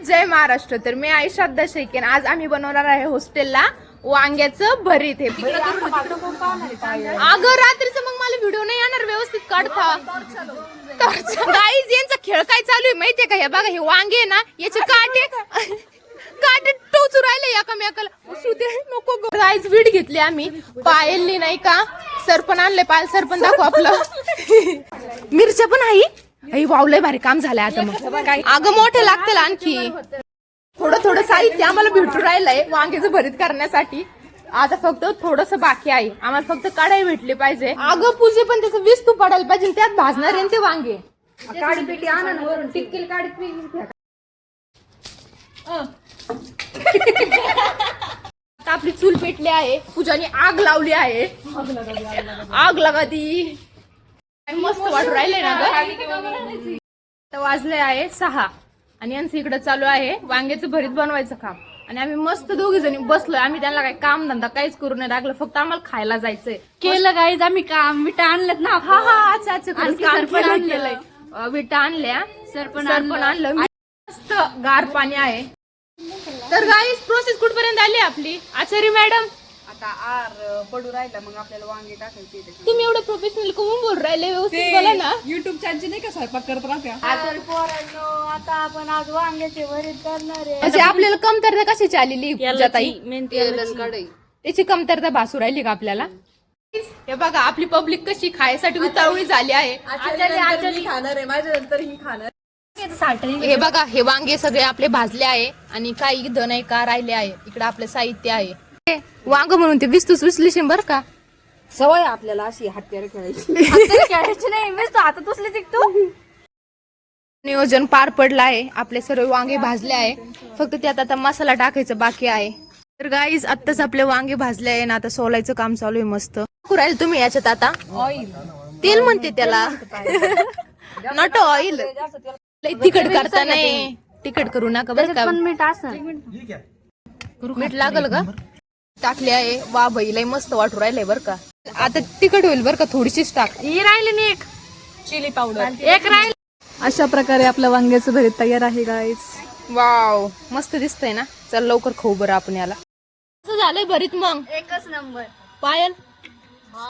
जय महाराष्ट्र. तर मी आई श्रद्धा शेखेन. आज आम्ही बनवणार आहे हॉस्टेलला वांग्याचं भरीत. हे अगं रात्रीचं मग मला व्हिडिओ नाही येणार व्यवस्थित काढता. गाईज यांचा खेळ काय चालू आहे माहितीये का? हे बघा हे वांगे ना याचे काटे काटे टोचू राहिले एकामेकाला. नको गाईज वीट घेतली आम्ही. पायलनी नाही का सरपण आणले. पायल सरपण दाखव आपलं. मिरच्या पण आहे. वावलंय भारी काम झालंय आता. मग अगं मोठे लागतील आणखी. थोडं थोडं साहित्य आम्हाला भेटू राहिलंय वांग्याचं भरीत करण्यासाठी. आता फक्त थोडस बाकी आहे. आम्हाला फक्त कढाई भेटली पाहिजे. अगं पूजे पण त्याचं विस्तू पडायला पाहिजे. त्यात भाजणार आहे ते वांगे. काडी पेटी आणा ना वरून. टिक्कील काडी पेटी. आपली चूल पेटली आहे. पूजाने आग लावली आहे. आग लगा ती. मस्त वाटू राहिले ना ग. वाजले आहे 6 आणि यांचं इकडे चालू आहे वांग्याचं भरीत बनवायचं काम. आणि आम्ही मस्त दोघी जणी बसलोय. आम्ही त्यांना काही काम धंदा काहीच करू नाही लागलं. फक्त आम्हाला खायला जायचंय. केलं गाईज आम्ही काम. विटा आणल्यात ना. हा हा अच्छा अच्छा. केलंय. विटा आणल्या. सरपण आणलं. मस्त गार पाणी आहे. तर गाईस प्रोसेस कुठपर्यंत आली आपली आचारी मॅडम? आता आर पडू राहिला मग आपल्याला वांगे टाकायचे. तुम्ही एवढं प्रोफेशनल करून बोल राहिले व्यवस्थित बोला ना. युट्यूब चॅनल नाही का स्वयंपाक करत राहत्या. आता आपण आज वांग्याचे भरीत करणार आहे. म्हणजे आपल्याला कमतरता कशाची आलेली जाताई? त्याची कमतरता भासू राहिली का आपल्याला? हे बघा आपली पब्लिक कशी खायसाठी उतावळी झाली आहे. खाणार आहे माझ्या नंतर ही खाणार. हे बघा हे वांगे सगळे आपले भाजले आहे आणि काही धन आहे का राहिले आहे. इकडे आपलं साहित्य आहे. वांग म्हणून ते विस्तूस विसलिशीन बर का. सवय आपल्याला अशी हत्यार खेळायची. खेळायची नाही मीच हातात उचले तिकतो. नियोजन पार पडलं आहे. आपले सर्व वांगे भाजले आहे. फक्त त्यात आता मसाला टाकायचं बाकी आहे. तर गाईज आत्ताच आपले वांगे भाजले आहे ना. आता सोलायचं काम चालू आहे. मस्त राहील तुम्ही याच्यात आता ऑइल तेल म्हणते त्याला. Not oil. तिखट करता नाही. तिखट करू नका बरं का. मीठ असं मीठ लागल का? टाकले आहे. वा बाई लय मस्त वाटू राहिलंय बरं का. आता तिखट होईल बरं का. थोडीशीच टाक. ही राहिली नाही. एक चिली पावडर एक राहील. अशा प्रकारे आपलं वांग्याचं भरीत तयार आहे गाईज. वाव मस्त दिसतंय ना. चल लवकर खाऊ बरं आपण याला. असं झालंय भरीत मग एकच नंबर. पायल